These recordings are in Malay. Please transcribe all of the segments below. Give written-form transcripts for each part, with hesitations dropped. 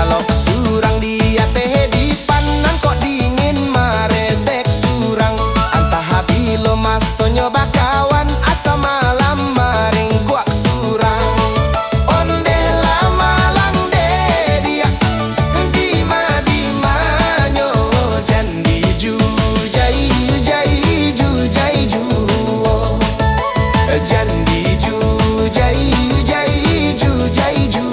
Kalau surang dia teh dipandang kok dingin maretek surang. Antah habilo maso nyoba kawan asa malam maring kuak surang. Onde lama lang de dia dima nyo jandi ju jai ju jandi ju jai ju.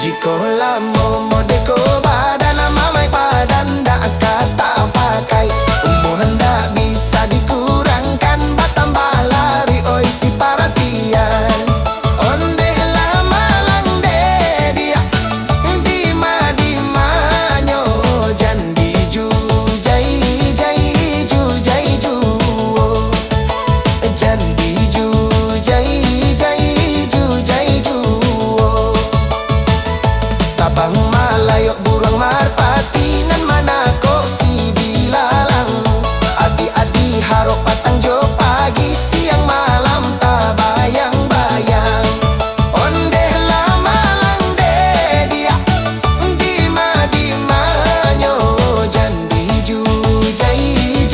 Jiko lamo modeko badana mamai padan dak kata pakai. Umur hendak bisa dikurangkan batambah lari oi si perhatian. Onde lama lang de dia dima nyo jandi ju jai ju jandi ju jai ju. Tabang malayok burung marpati nan mana kok si bilalang. Adi-adi harok patang jo pagi siang malam tak bayang-bayang. Onde lama lang de dia dima nyo jandi ju jai ju.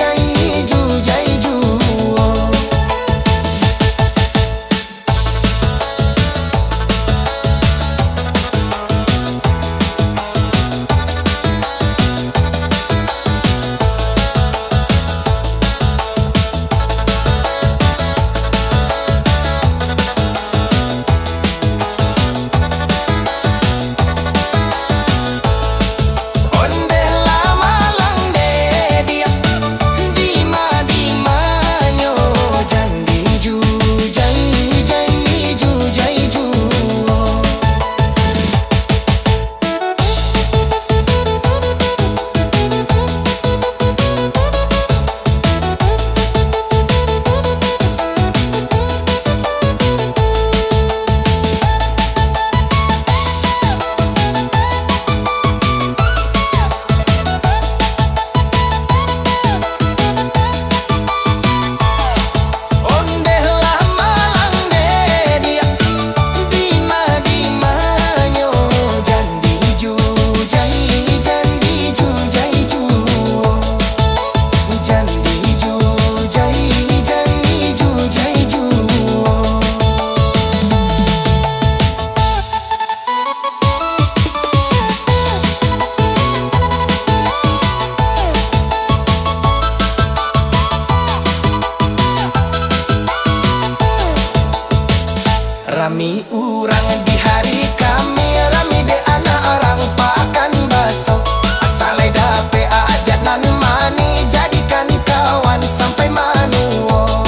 Rami urang di hari kami, rami de anak orang pakan baso. Asalai dape ajat nan mani, jadikan kawan sampai manuo.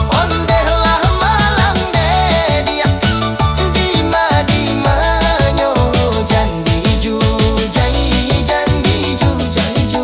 Onde lama lang de dia dima nyo jandi ju jai ju jandi ju jai ju.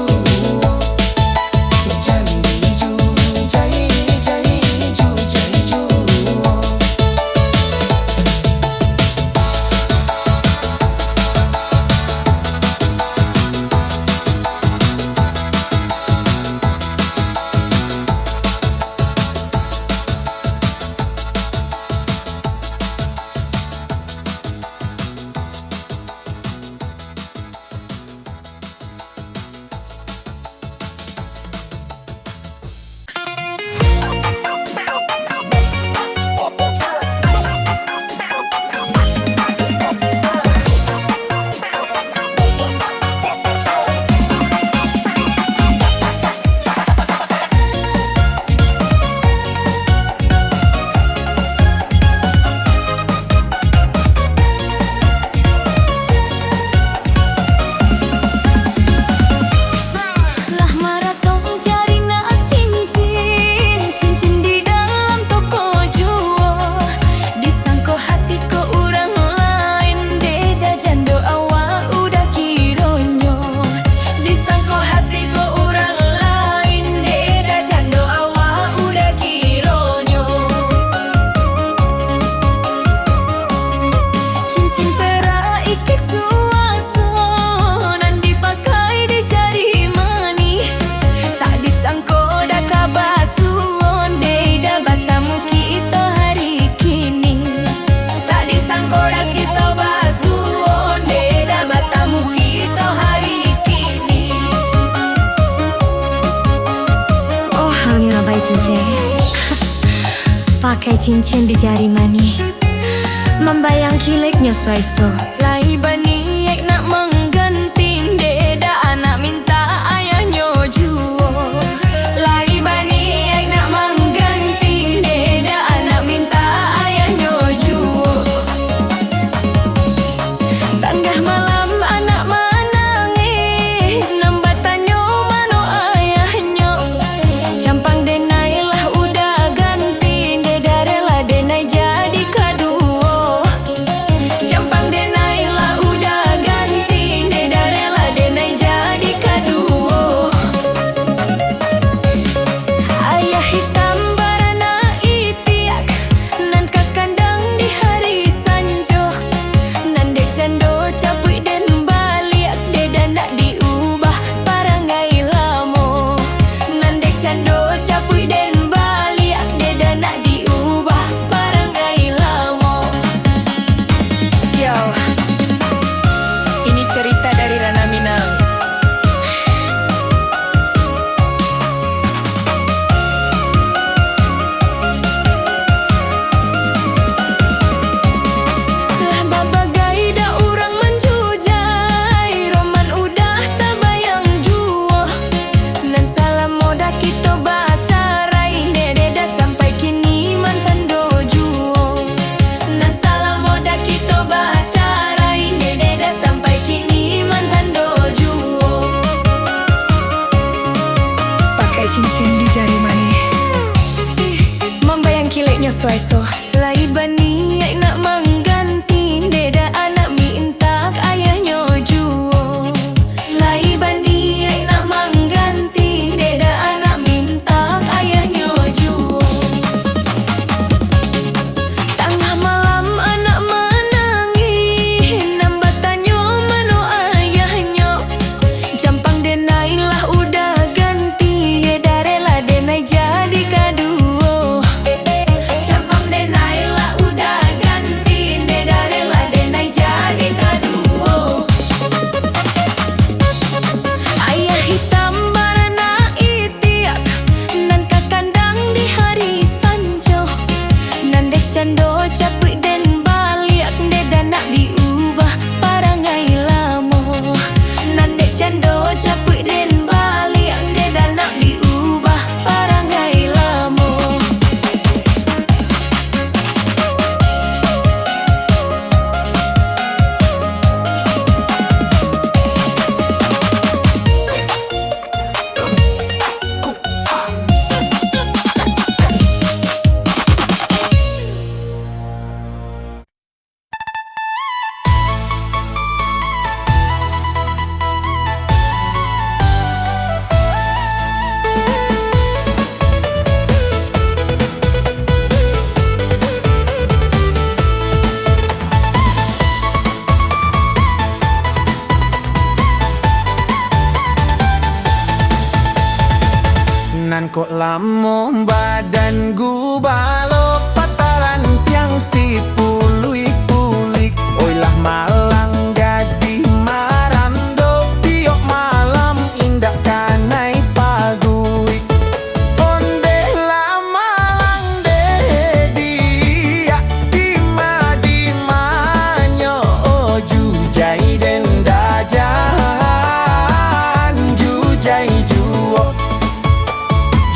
jujur. Pakai cincin di jari mani, membayang kileknya suaiso. Lai bani ek nak mengganting, deda anak minta ayahnya juo. Lai bani ek nak mengganting, deda anak minta ayahnya juo. Tanggah malam anak menangis, nambah tanyo mano ayahnya. Campang denai lah udah ganti, deda rela denai jadi kaduo. Campang denai lah udah ganti, deda rela denai jadi kaduo. Ayah hitam barana itiak, nan kakandang di hari sanjo. Nan dek cando capui den baliak, deda nak diubah parangai lamo. Nan dek cando capui den baliak, deda nak diubah parangai lamo. Yo, ini cerita dari Rana Minang. Lah babagai da urang menjujai, roman udah terbayang juo. Nan salam moda kita bacarai, deda sampai kini mantan dojuo. Nan salam moda kita bacarai, deda sampai kini mantan dojuo. Pakai cincin di jari mani, membayang kileknya suaiso. Lai bani ek nak mengganti, deda anak minta ayahnya juo. Lai bani ek nak mengganti, deda anak minta ayahnya juo. Tengah malam anak menangis, nambah tanyo mano ayahnya. Campang denai lah udah ganti, deda rela denai jadi kaduo. Campang denai lah udah ganti, deda rela denai jadi kaduo. Ayah hitam barana itiak, nan kakandang di hari sanjo. Nan dek cando capui den baliak, deda nak diubah parangai lamo. Nan dek cando capui den baliak, deda nak diubah parangai lamo. Nan kok lamo badan gu balo, pataran tiang si pulik-pulik. Oi lah malang gadi marando, tiok malam indah kanai pagui. Onde lah malang de dia, di manyo jujai den dajan, jujai juo.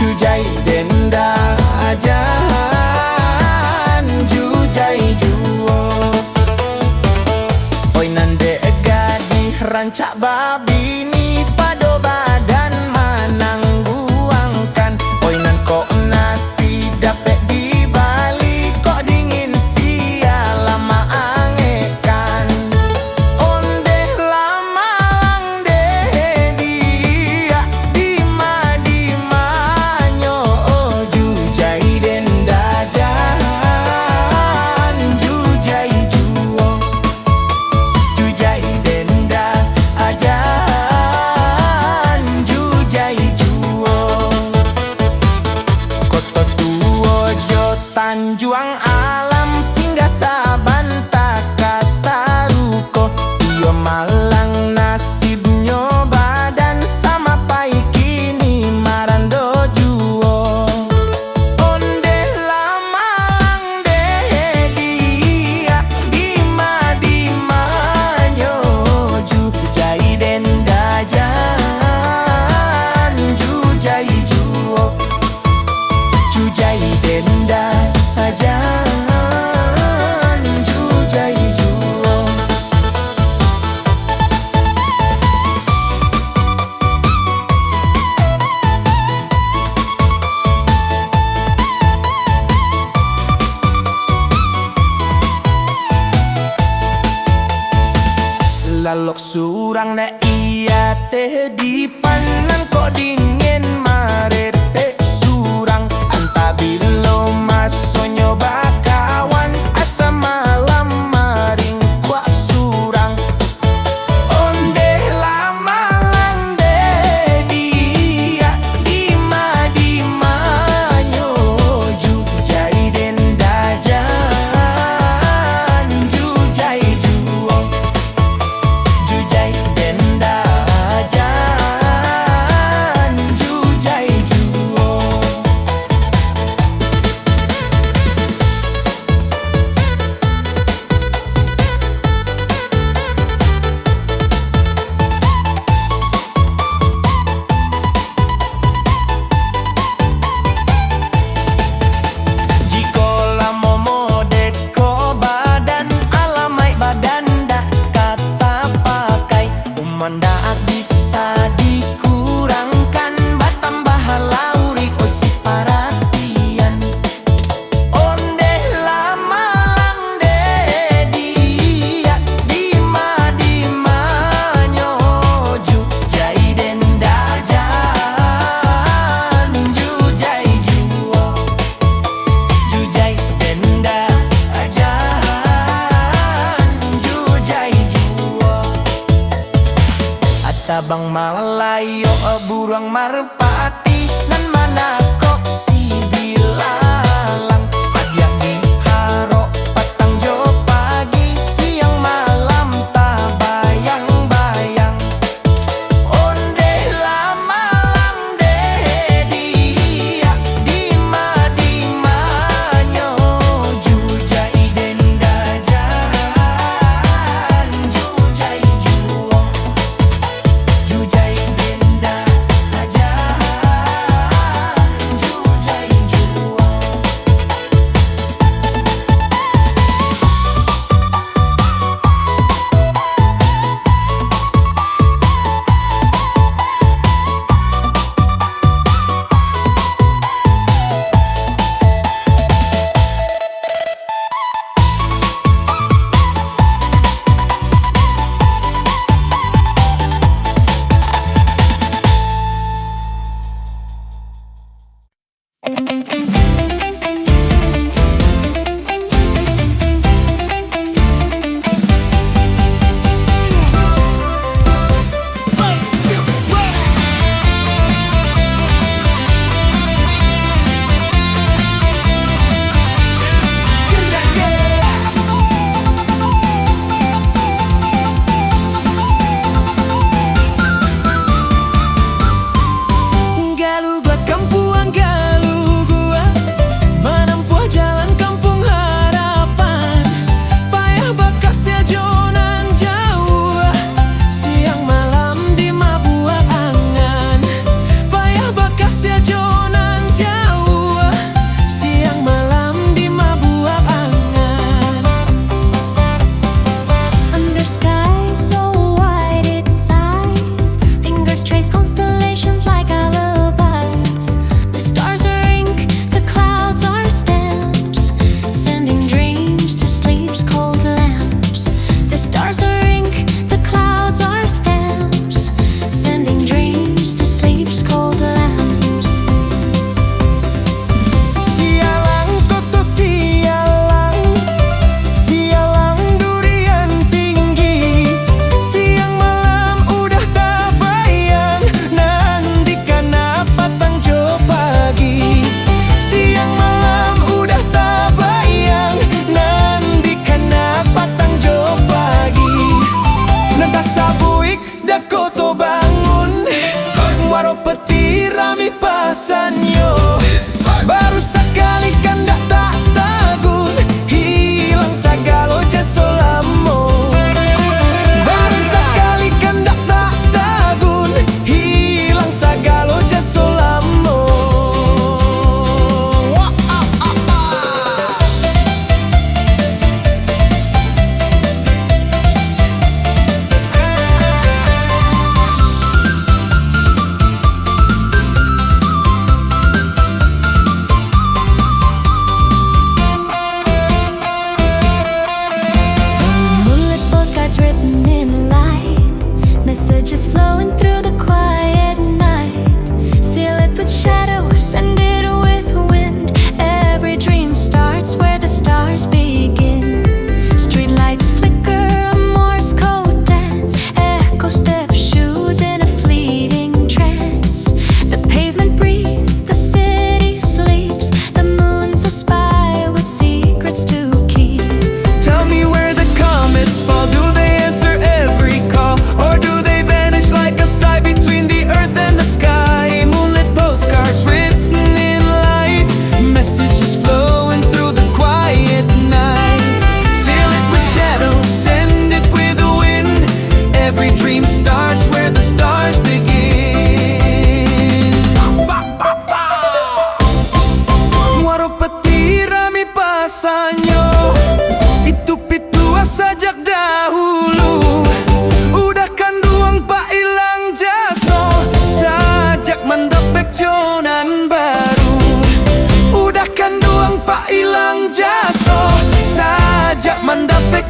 Jujai denda ajan, jujai juo. Oi nande gadi rancak babi ni pado badan manangguangkan. Oi nan kok nasi dapet di Bali, kok dingin sia lama angekan. Onde lama lang de dia, di manyo jujai den dajan, jujai juo. Jujai denda ajan, jujai juo. Koto tuo jo tanjuang alam, singgah saban tak kata ruko. Iyo malang nasibnyo badan sama pai kini marando juo. denda ajan jujai juo. Lalok surang na iya teh di panang kok dingin marete surang anta bilo maso nyoba kawan asa malam maring kuak surang onde lama lande dia di ma nyoju jai denda jan jujai juo. Jujai denda jan jujai juo. Jikola momo deko badan alamai badan dak kata pakai umandaat bisa dikurangkan batambah lauri osi paratian onde lama lande dia di ma nyoju jai denda jan jujai juo. Jujai denda ajan jujai juo. Atabang malayo burang marpati nan mana kok si bilalang padyak di haro patang jo pagi siang malam tak bayang-bayang onde lama lande dia di ma nyoju jai denda jan jujai juo. Jujai denda ajan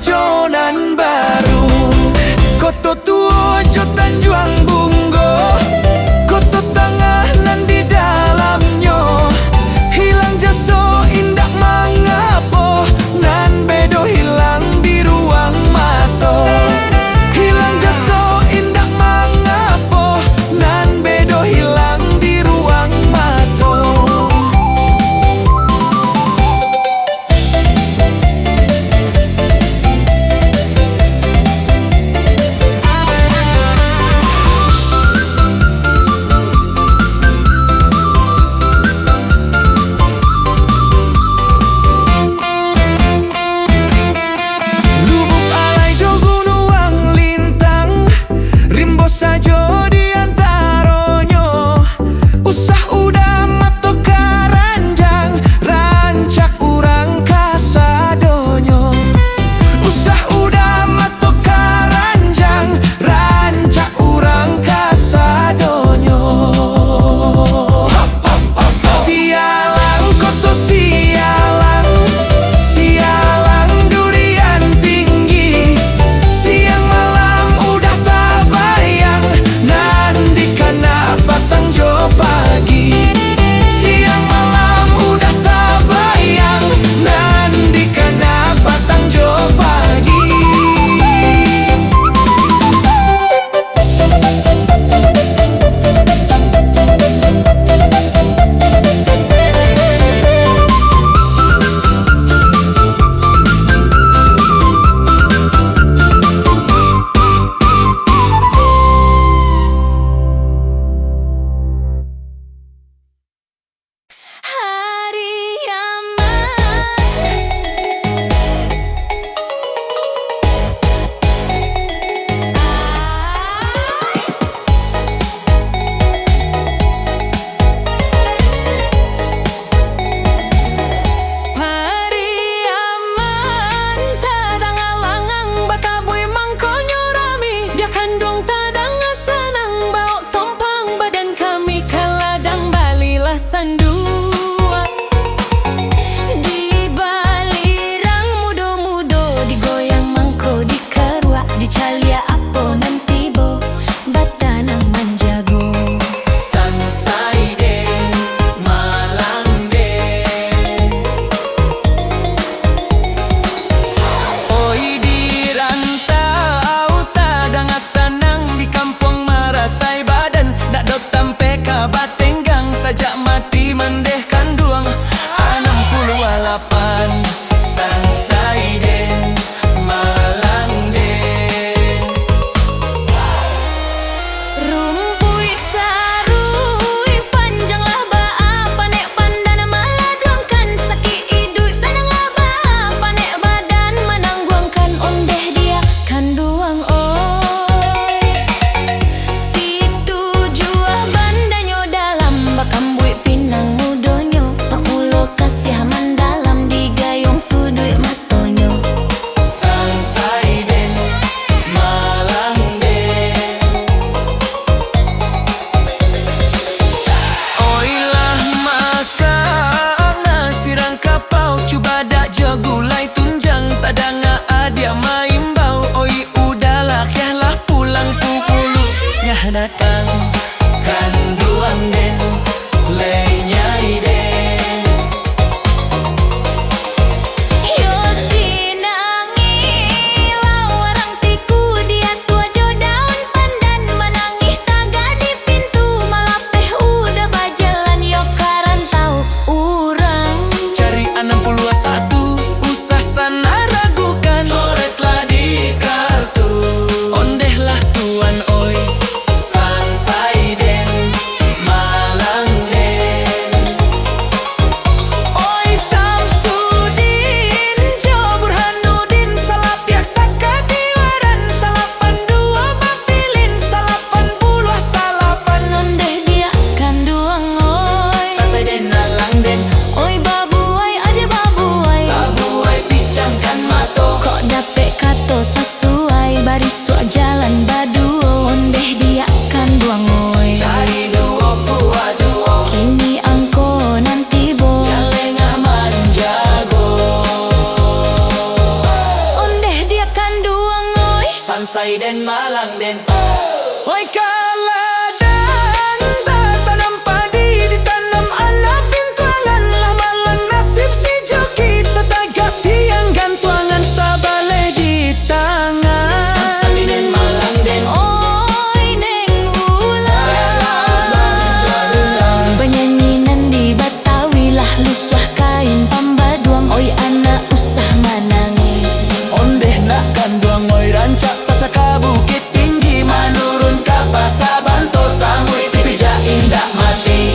conan baru. Koto tuo jo Tanjuang Bunggo, koto tengah nan di dalamnya. Hilang jaso indak mangapo, nan bedo hilang di ruang mato. Hilang jaso indak mangapo, nan bedo hilang di ruang mato. Sansai den Malang den. Oi kaladang tak tanam padi ditanam anak bintuangan lah malang nasib si joki tetagak tiang gantuangan sabale di tangan. Sansai den Malang den. Oi neng ulang Benyanyinan di Batawi lah luswah kain pambaduang. Oi anak usah manangi Ondeh nak kanduang oi rancak pasaka bukit tinggi manurun ka pasabanto samui pija indah mati.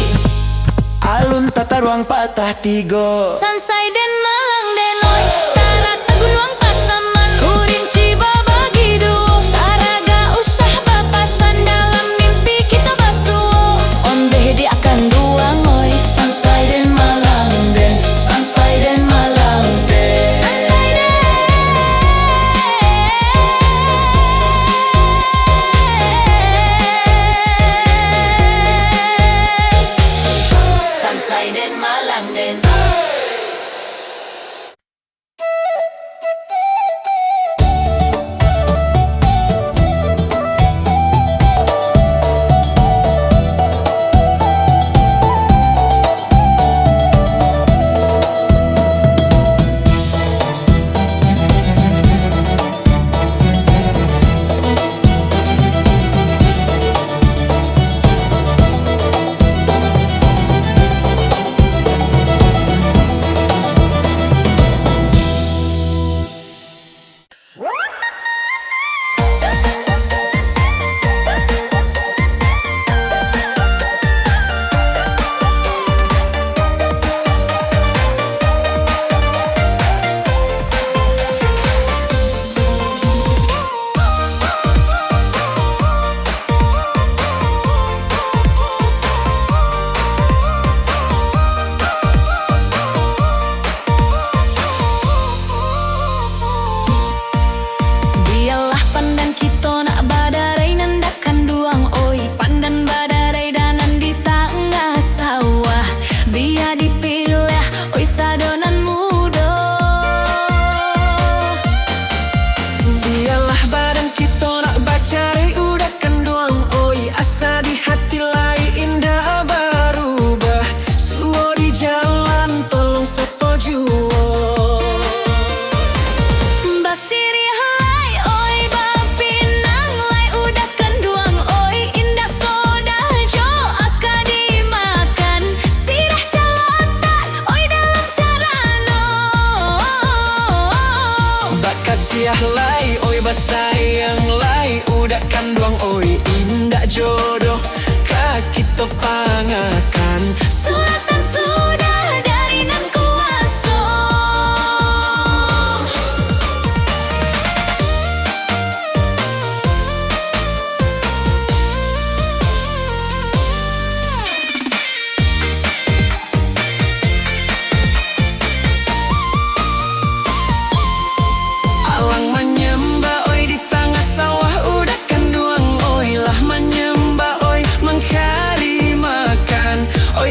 Alun tata ruang patah tigo. Sansai den Malang den. Oi tarata gunung pasaman kurinci babagi duo. Taraga usah bapasan dalam mimpi kita basuo. Ondeh di akan duang oi. Sansai den Malang den. Sansai den Malang den. Sansai den. Sansai den Malang den. Biarlah pandan kita nak badarai nandakan duang. Oi pandan badarai danan di tengah sawah. Biar dipilih oi sadonan muda. Biarlah badan kita nak bacari udakan duang. Oi asa di hati lai indah berubah. Suo di jalan tolong setuju. Basiri hai oi bapinang lai udakan duang. Oi indah soda jo akan dimakan. Sirah calotak oi dalam carano. Bakasiah lai oi basayang lai udakan duang. Oi indah jodoh ka kita pangakan. Suratan sudah dari nan kuaso. Alang menyembah oi di tengah sawah udakan duang. Oi lah menyembah oi mengkari makan. Oi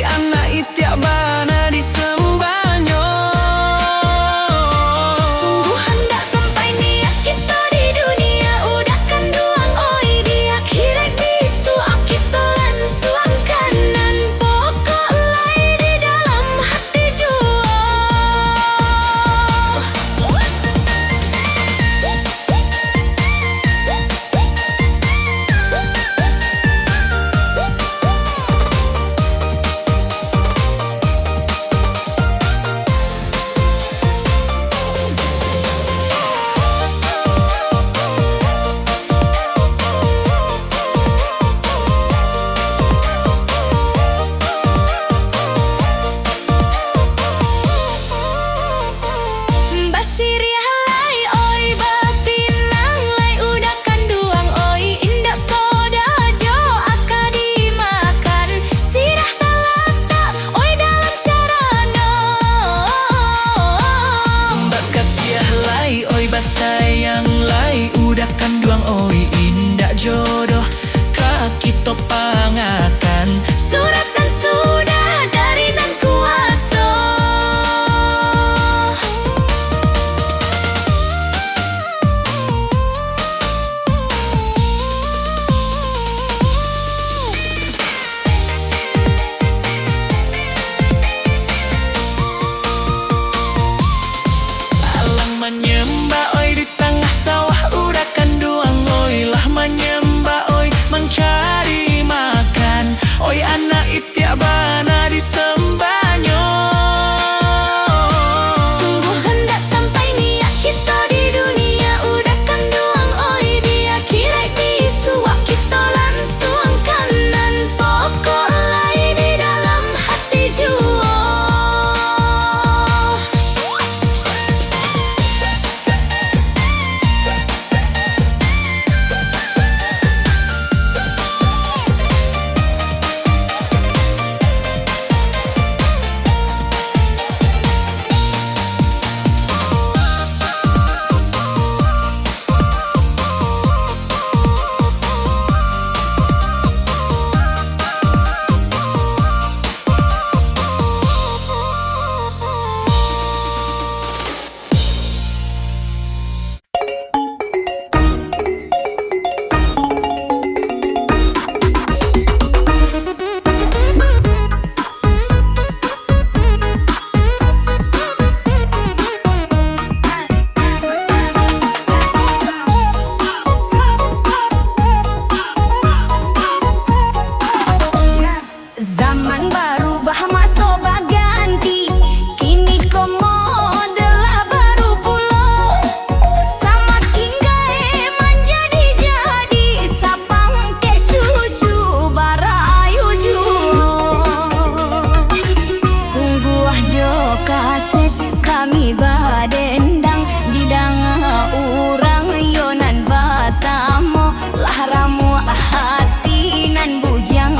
kaset kami badendang di danga urang yonan basamo lahramu hati nan bujang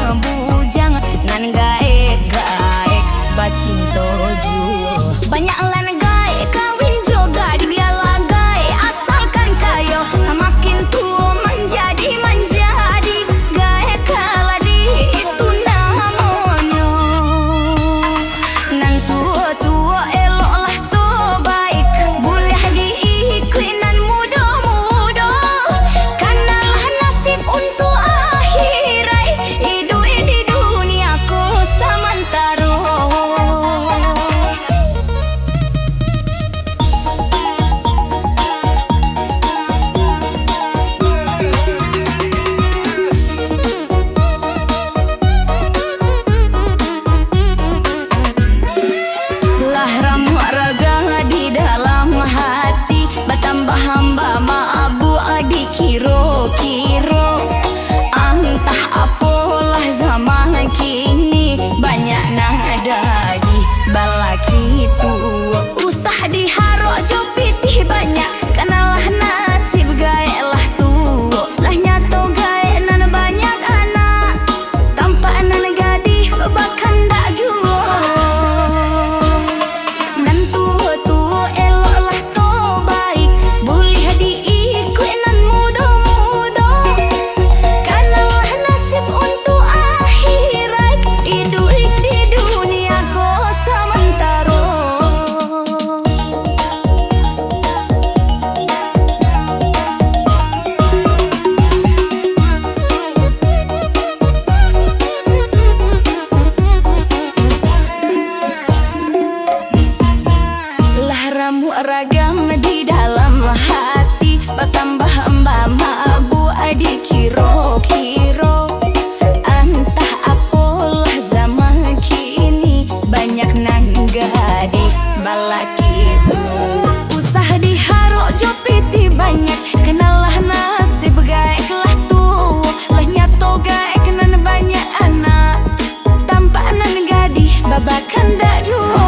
nan gaek bacinto ju banyak lan gaek kawin juga di biala gaek asalkan kayo semakin tua menjadi gaek kaladi itu namonyo nan tua eloklah to baik boleh diikuti nan muda kanalah nasib untuk akhirai hidup di dunia ku samantaro. Lahramu raga di dalam hati bertambah hamba maabu adik kiro entah apalah zaman kini banyak nadagi balaki tu usah diharok jopiti banyak kanalah nasib gaek lah tu lah nyato gaek nan banyak anak tanpa nan gadih bahkan dak jua nan tua eloklah to baik boleh diikuti nan muda kanalah nasib untuk akhirat hidup di dunia ko samantaro. Lahramu ragam di dalam hati bertambah mabu adik kiro entah apalah zaman kini banyak nang gadis balaki tu usah diharok jopiti banyak kenalah nasib gaek lah tu lah nyato gaek nan banyak anak tanpa nan gadis babakan dak jua.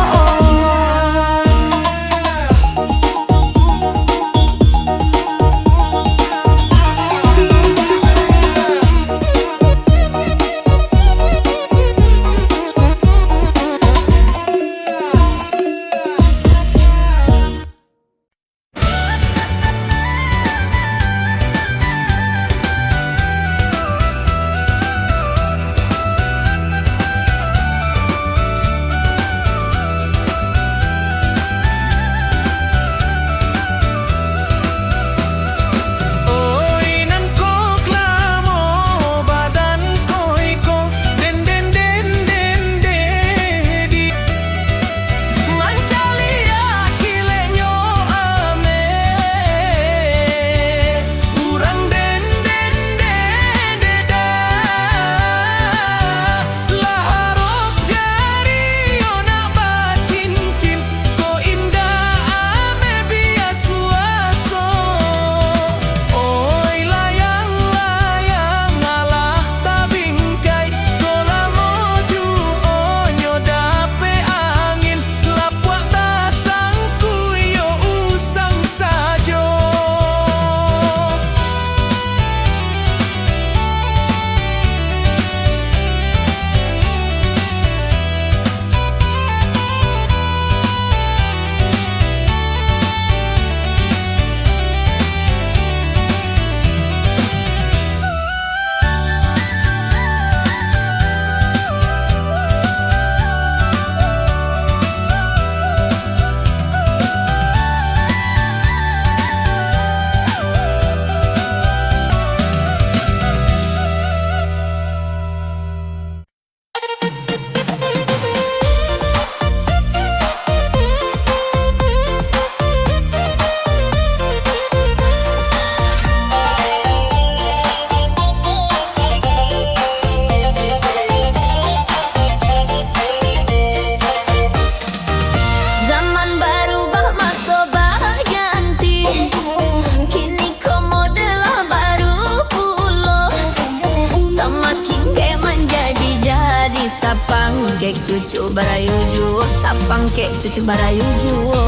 Sapang kek cucu berayu ju sapang mangkek cucu barayu juo.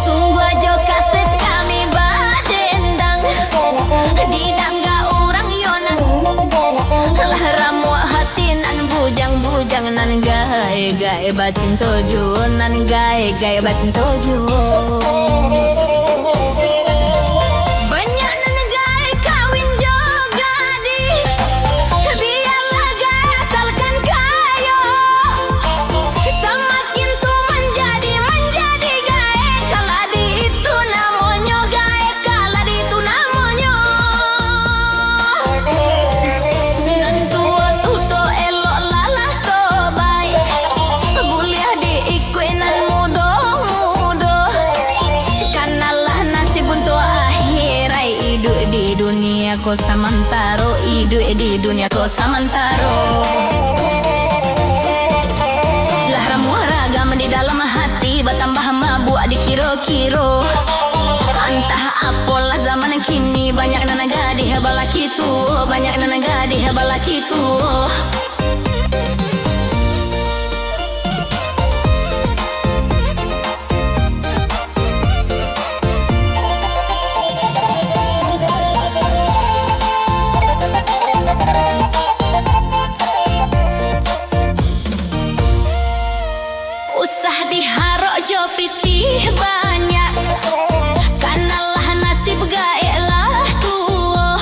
Sungguh aja kaset kami badendang di dangga orang yonan. Lah ramu hati nan bujang-bujang nan gae-gae bacin tojo nan gae-gae bacin tojo. Banyak nan gae kawin juga di biarlah gae asalkan kayo. Semakin tu menjadi gae kaladi itu namanya gae kaladi itu namanya. Nan tua tuto elok lalah to baik buliah diikui nan mudo kanalah nasib untuk akhirai hidup di dunia ko samantaro hidup di dunia ko samantaro. Lah ramu ragam di dalam hati bertambah mabuk dikiro-kiro. Entah apalah zaman kini banyak nana gadih balaki tu, banyak nana gadih balaki tu. Usah diharok jo pitih banyak kanalah nasib gae lah tuo.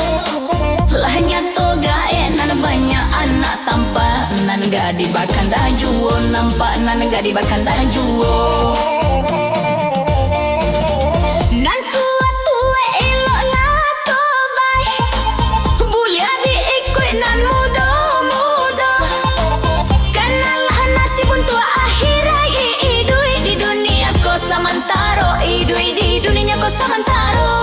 Lah nyato gae nan banyak anak tampak nan gadi bahkan dah juo. Nampak nan gadi bahkan dah juo. Nan tua-tua elok lah to baik bulia diikut nan muda-muda. Kanalah nasib untuk akhirai hidup di dunia ko samantaro hidup di dunia ko samantaro.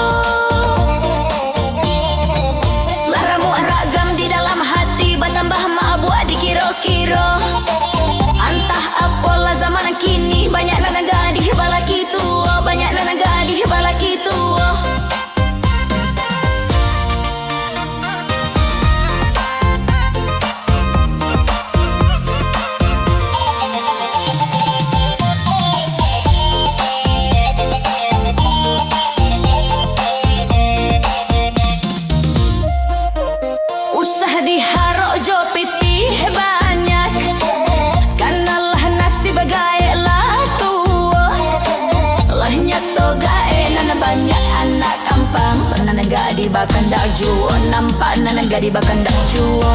Laramu ragam di dalam hati bertambah mabuk dikiro-kiro. Entah apalah zaman kini banyak nana gadih balaki tua, banyak nana gadih balaki tua. Usah diharok jo pitih banyak kanalah nasib gae lah tua. Lah nyato gae nana banyak anak kampang nana gadi bahkan dak juo. Nampak nana gadi bahkan dak juo.